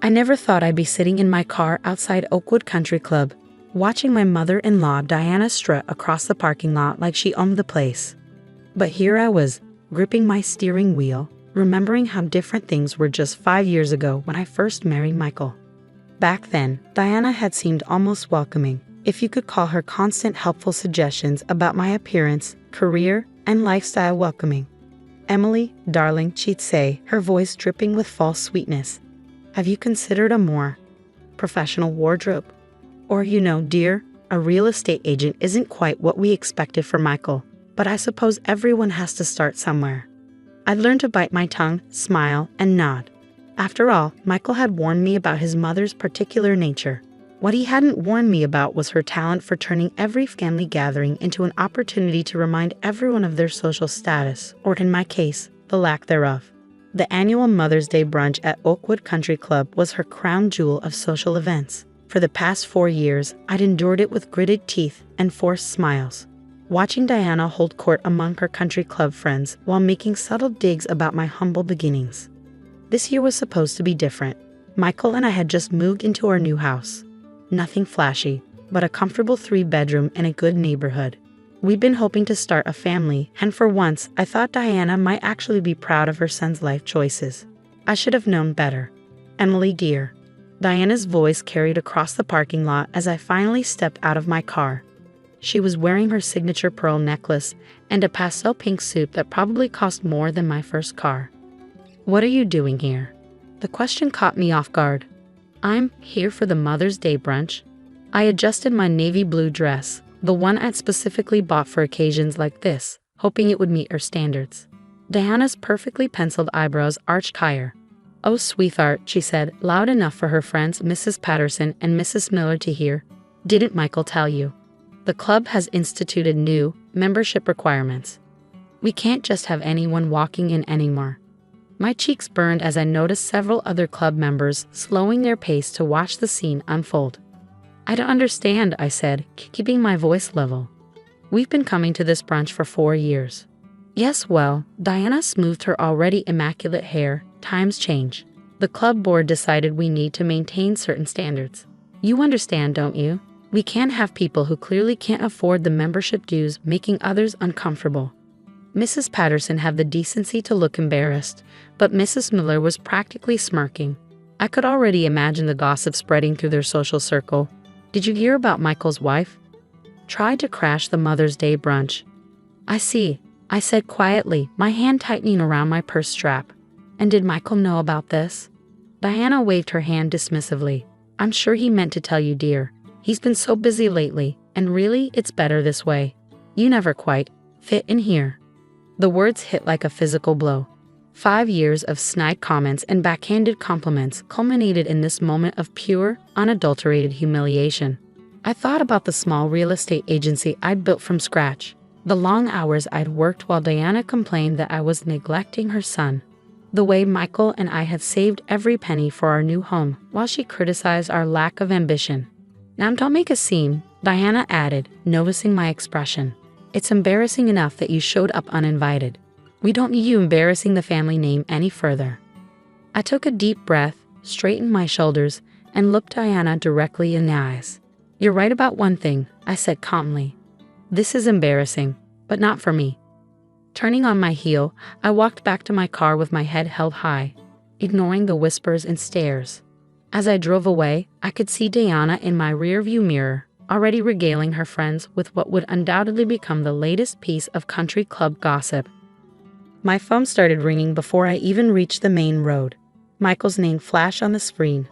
I never thought I'd be sitting in my car outside Oakwood Country Club, watching my mother-in-law Diana strut across the parking lot like she owned the place. But here I was, gripping my steering wheel, remembering how different things were just 5 years ago when I first married Michael. Back then, Diana had seemed almost welcoming, if you could call her constant helpful suggestions about my appearance, career, and lifestyle welcoming. "Emily, darling," she'd say, her voice dripping with false sweetness. "Have you considered a more professional wardrobe? Or, dear, a real estate agent isn't quite what we expected for Michael, but I suppose everyone has to start somewhere." I'd learned to bite my tongue, smile, and nod. After all, Michael had warned me about his mother's particular nature. What he hadn't warned me about was her talent for turning every family gathering into an opportunity to remind everyone of their social status, or in my case, the lack thereof. The annual Mother's Day brunch at Oakwood Country Club was her crown jewel of social events. For the past 4 years, I'd endured it with gritted teeth and forced smiles, watching Diana hold court among her country club friends while making subtle digs about my humble beginnings. This year was supposed to be different. Michael and I had just moved into our new house. Nothing flashy, but a comfortable 3-bedroom in a good neighborhood. We'd been hoping to start a family, and for once, I thought Diana might actually be proud of her son's life choices. I should have known better. "Emily, dear." Diana's voice carried across the parking lot as I finally stepped out of my car. She was wearing her signature pearl necklace and a pastel pink suit that probably cost more than my first car. "What are you doing here?" The question caught me off guard. "I'm here for the Mother's Day brunch." I adjusted my navy blue dress, the one I'd specifically bought for occasions like this, hoping it would meet her standards. Diana's perfectly penciled eyebrows arched higher. "Oh, sweetheart," she said, loud enough for her friends Mrs. Patterson and Mrs. Miller to hear. "Didn't Michael tell you? The club has instituted new membership requirements. We can't just have anyone walking in anymore." My cheeks burned as I noticed several other club members slowing their pace to watch the scene unfold. "I don't understand," I said, keeping my voice level. "We've been coming to this brunch for 4 years. "Yes, well," Diana smoothed her already immaculate hair, "times change. The club board decided we need to maintain certain standards. You understand, don't you? We can't have people who clearly can't afford the membership dues making others uncomfortable." Mrs. Patterson had the decency to look embarrassed, but Mrs. Miller was practically smirking. I could already imagine the gossip spreading through their social circle. "Did you hear about Michael's wife? Tried to crash the Mother's Day brunch." "I see," I said quietly, my hand tightening around my purse strap. "And did Michael know about this?" Diana waved her hand dismissively. "I'm sure he meant to tell you, dear. He's been so busy lately, and really, it's better this way. You never quite fit in here." The words hit like a physical blow. 5 years of snide comments and backhanded compliments culminated in this moment of pure, unadulterated humiliation. I thought about the small real estate agency I'd built from scratch, the long hours I'd worked while Diana complained that I was neglecting her son, the way Michael and I had saved every penny for our new home while she criticized our lack of ambition. "Now don't make a scene," Diana added, noticing my expression. "It's embarrassing enough that you showed up uninvited. We don't need you embarrassing the family name any further." I took a deep breath, straightened my shoulders, and looked Diana directly in the eyes. "You're right about one thing," I said calmly. "This is embarrassing, but not for me." Turning on my heel, I walked back to my car with my head held high, ignoring the whispers and stares. As I drove away, I could see Diana in my rearview mirror, already regaling her friends with what would undoubtedly become the latest piece of country club gossip. My phone started ringing before I even reached the main road. Michael's name flashed on the screen,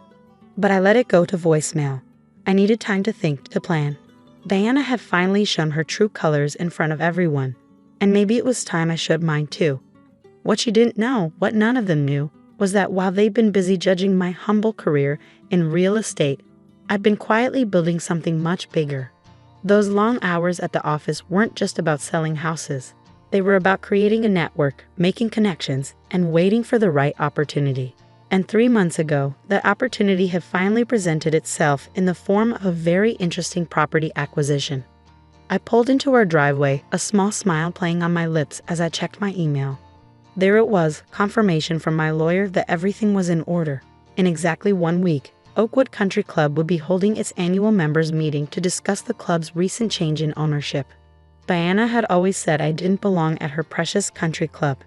but I let it go to voicemail. I needed time to think, to plan. Diana had finally shown her true colors in front of everyone, and maybe it was time I showed mine too. What she didn't know, what none of them knew, was that while they'd been busy judging my humble career in real estate, I'd been quietly building something much bigger. Those long hours at the office weren't just about selling houses. They were about creating a network, making connections, and waiting for the right opportunity. And 3 months ago, that opportunity had finally presented itself in the form of a very interesting property acquisition. I pulled into our driveway, a small smile playing on my lips as I checked my email. There it was, confirmation from my lawyer that everything was in order. In exactly 1 week, Oakwood Country Club would be holding its annual members meeting to discuss the club's recent change in ownership. Diana had always said I didn't belong at her precious country club.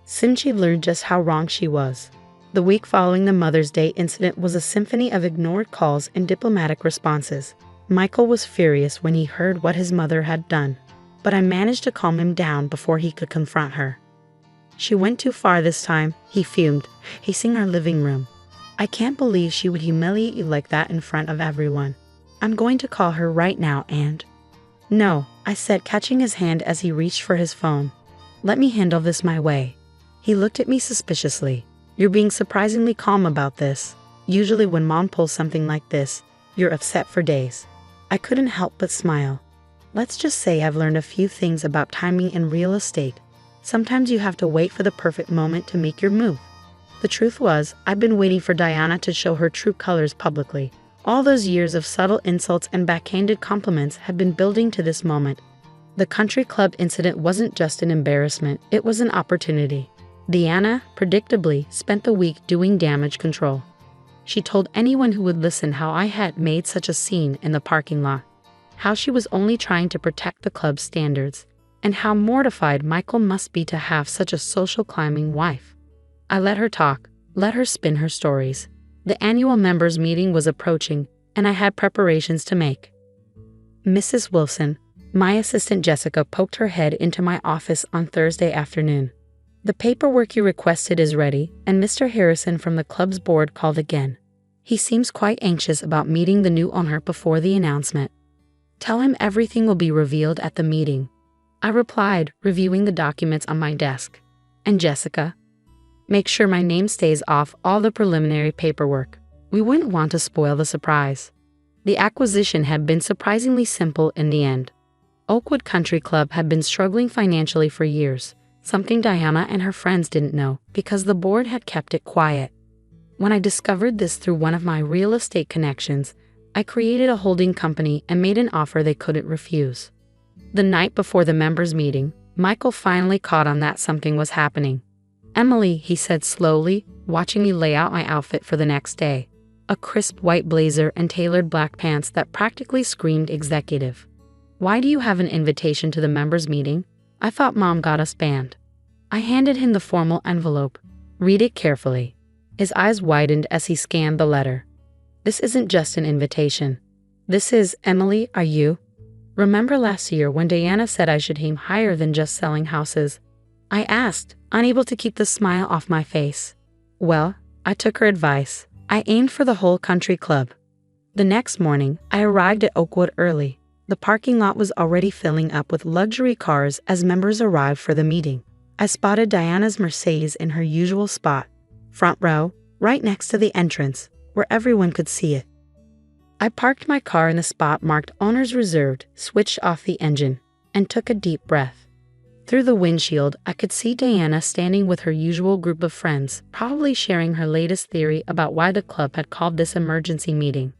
Soon she learned just how wrong she was. The week following the Mother's Day incident was a symphony of ignored calls and diplomatic responses. Michael was furious when he heard what his mother had done, but I managed to calm him down before he could confront her. She went too far this time, he fumed, pacing our living room. I can't believe she would humiliate you like that in front of everyone. I'm going to call her right now and... No, I said, catching his hand as he reached for his phone. Let me handle this my way. He looked at me suspiciously. You're being surprisingly calm about this. Usually when Mom pulls something like this, you're upset for days. I couldn't help but smile. Let's just say I've learned a few things about timing in real estate. Sometimes you have to wait for the perfect moment to make your move. The truth was, I've been waiting for Diana to show her true colors publicly. All those years of subtle insults and backhanded compliments had been building to this moment. The country club incident wasn't just an embarrassment, it was an opportunity. Diana, predictably, spent the week doing damage control. She told anyone who would listen how I had made such a scene in the parking lot, how she was only trying to protect the club's standards, and how mortified Michael must be to have such a social climbing wife. I let her talk, let her spin her stories. The annual members' meeting was approaching, and I had preparations to make. Mrs. Wilson, my assistant Jessica, poked her head into my office on Thursday afternoon. The paperwork you requested is ready, and Mr. Harrison from the club's board called again. He seems quite anxious about meeting the new owner before the announcement. Tell him everything will be revealed at the meeting, I replied, reviewing the documents on my desk. And Jessica? Make sure my name stays off all the preliminary paperwork. We wouldn't want to spoil the surprise. The acquisition had been surprisingly simple in the end. Oakwood Country Club had been struggling financially for years, something Diana and her friends didn't know because the board had kept it quiet. When I discovered this through one of my real estate connections, I created a holding company and made an offer they couldn't refuse. The night before the members' meeting, Michael finally caught on that something was happening. Emily, he said slowly, watching me lay out my outfit for the next day. A crisp white blazer and tailored black pants that practically screamed executive. Why do you have an invitation to the members' meeting? I thought Mom got us banned. I handed him the formal envelope. Read it carefully. His eyes widened as he scanned the letter. This isn't just an invitation. This is, Emily, are you? Remember last year when Diana said I should aim higher than just selling houses? I asked, unable to keep the smile off my face. Well, I took her advice. I aimed for the whole country club. The next morning, I arrived at Oakwood early. The parking lot was already filling up with luxury cars as members arrived for the meeting. I spotted Diana's Mercedes in her usual spot, front row, right next to the entrance, where everyone could see it. I parked my car in the spot marked Owners Reserved, switched off the engine, and took a deep breath. Through the windshield, I could see Diana standing with her usual group of friends, probably sharing her latest theory about why the club had called this emergency meeting.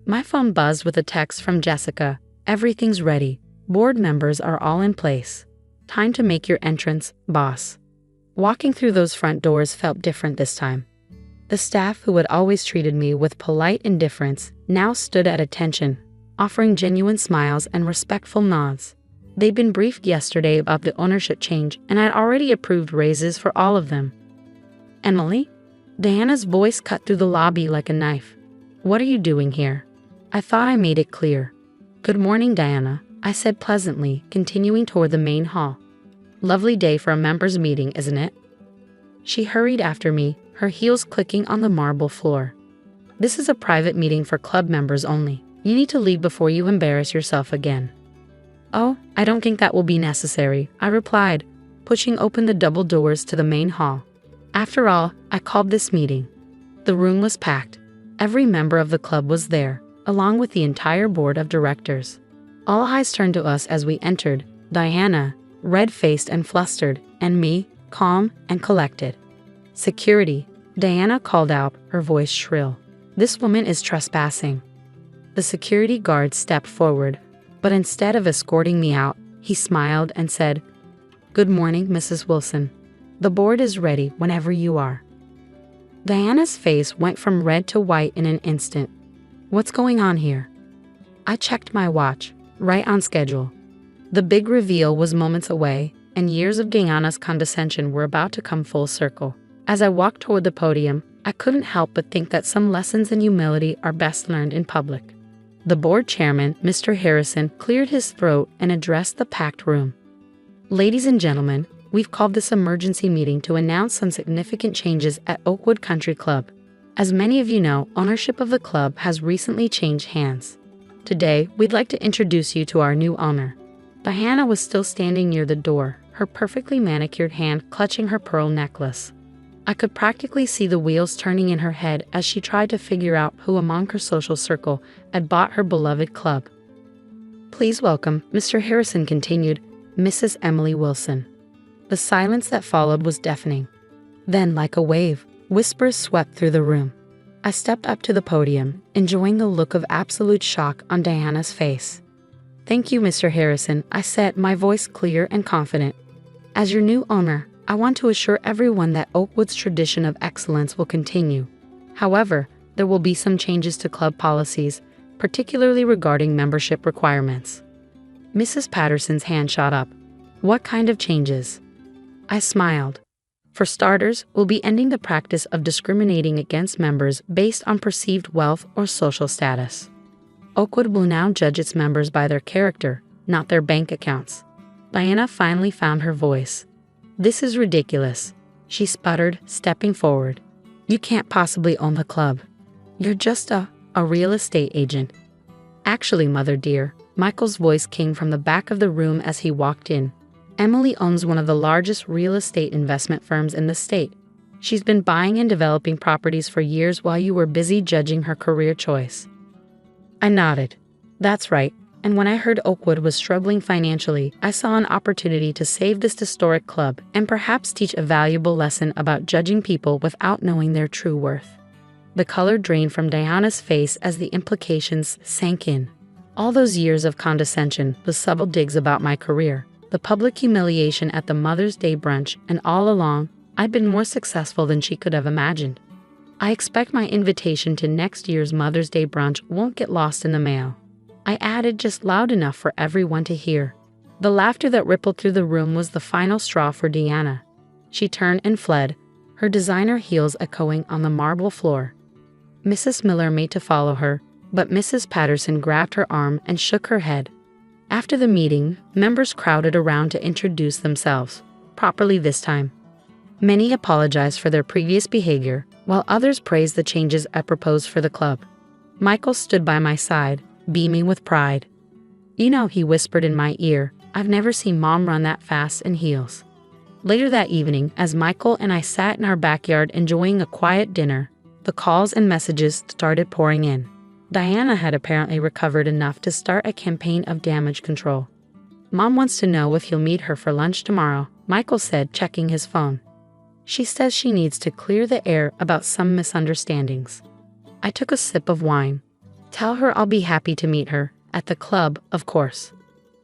My phone buzzed with a text from Jessica. Everything's ready. Board members are all in place. Time to make your entrance, boss. Walking through those front doors felt different this time. The staff who had always treated me with polite indifference now stood at attention, offering genuine smiles and respectful nods. They'd been briefed yesterday about the ownership change and I'd already approved raises for all of them. Emily? Diana's voice cut through the lobby like a knife. What are you doing here? I thought I made it clear. Good morning, Diana, I said pleasantly, continuing toward the main hall. Lovely day for a members' meeting, isn't it? She hurried after me, her heels clicking on the marble floor. This is a private meeting for club members only. You need to leave before you embarrass yourself again. Oh, I don't think that will be necessary, I replied, pushing open the double doors to the main hall. After all, I called this meeting. The room was packed. Every member of the club was there, along with the entire board of directors. All eyes turned to us as we entered, Diana, red-faced and flustered, and me, calm and collected. Security, Diana called out, her voice shrill. This woman is trespassing. The security guard stepped forward, but instead of escorting me out, he smiled and said, Good morning, Mrs. Wilson. The board is ready whenever you are. Diana's face went from red to white in an instant. What's going on here? I checked my watch, right on schedule. The big reveal was moments away, and years of Diana's condescension were about to come full circle. As I walked toward the podium, I couldn't help but think that some lessons in humility are best learned in public. The board chairman, Mr. Harrison, cleared his throat and addressed the packed room. Ladies and gentlemen, we've called this emergency meeting to announce some significant changes at Oakwood Country Club. As many of you know, ownership of the club has recently changed hands. Today, we'd like to introduce you to our new owner. Diana was still standing near the door, her perfectly manicured hand clutching her pearl necklace. I could practically see the wheels turning in her head as she tried to figure out who among her social circle had bought her beloved club. Please welcome, Mr. Harrison continued, Mrs. Emily Wilson. The silence that followed was deafening. Then, like a wave, whispers swept through the room. I stepped up to the podium, enjoying the look of absolute shock on Diana's face. Thank you, Mr. Harrison, I said, my voice clear and confident. As your new owner, I want to assure everyone that Oakwood's tradition of excellence will continue. However, there will be some changes to club policies, particularly regarding membership requirements. Mrs. Patterson's hand shot up. What kind of changes? I smiled. For starters, we'll be ending the practice of discriminating against members based on perceived wealth or social status. Oakwood will now judge its members by their character, not their bank accounts. Diana finally found her voice. This is ridiculous, she sputtered, stepping forward. You can't possibly own the club. You're just a real estate agent. Actually, mother dear, Michael's voice came from the back of the room as he walked in. Emily owns one of the largest real estate investment firms in the state. She's been buying and developing properties for years while you were busy judging her career choice. I nodded. That's right. And when I heard Oakwood was struggling financially, I saw an opportunity to save this historic club and perhaps teach a valuable lesson about judging people without knowing their true worth. The color drained from Diana's face as the implications sank in. All those years of condescension, the subtle digs about my career, the public humiliation at the Mother's Day brunch, and all along, I'd been more successful than she could have imagined. I expect my invitation to next year's Mother's Day brunch won't get lost in the mail. I added just loud enough for everyone to hear. The laughter that rippled through the room was the final straw for Diana. She turned and fled, her designer heels echoing on the marble floor. Mrs. Miller made to follow her, but Mrs. Patterson grabbed her arm and shook her head. After the meeting, members crowded around to introduce themselves, properly this time. Many apologized for their previous behavior, while others praised the changes I proposed for the club. Michael stood by my side, beaming with pride. You know, he whispered in my ear, I've never seen Mom run that fast in heels. Later that evening, as Michael and I sat in our backyard enjoying a quiet dinner, the calls and messages started pouring in. Diana had apparently recovered enough to start a campaign of damage control. Mom wants to know if you'll meet her for lunch tomorrow, Michael said, checking his phone. She says she needs to clear the air about some misunderstandings. I took a sip of wine. Tell her I'll be happy to meet her, at the club, of course.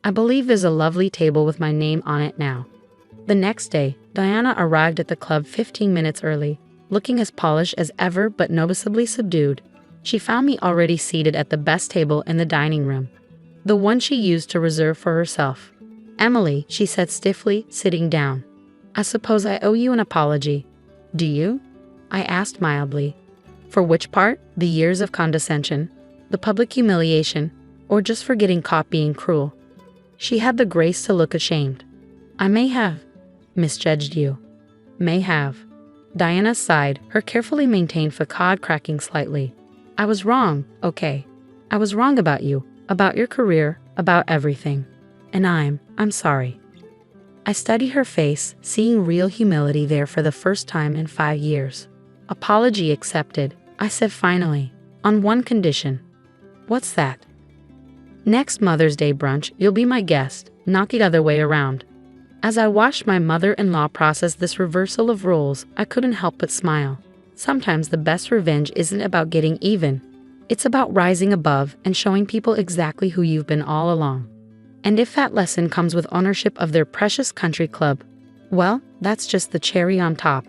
I believe there's a lovely table with my name on it now. The next day, Diana arrived at the club 15 minutes early, looking as polished as ever but noticeably subdued. She found me already seated at the best table in the dining room, the one she used to reserve for herself. Emily, she said stiffly, sitting down. I suppose I owe you an apology. Do you? I asked mildly. For which part? The years of condescension? The public humiliation? Or just for getting caught being cruel? She had the grace to look ashamed. I may have misjudged you. May have. Diana sighed, her carefully maintained facade cracking slightly. I was wrong, okay. I was wrong about you, about your career, about everything. And I'm sorry. I studied her face, seeing real humility there for the first time in 5 years. Apology accepted, I said finally, on one condition. What's that? Next Mother's Day brunch, you'll be my guest, not the other way around. As I watched my mother-in-law process this reversal of roles, I couldn't help but smile. Sometimes the best revenge isn't about getting even. It's about rising above and showing people exactly who you've been all along. And if that lesson comes with ownership of their precious country club, well, that's just the cherry on top.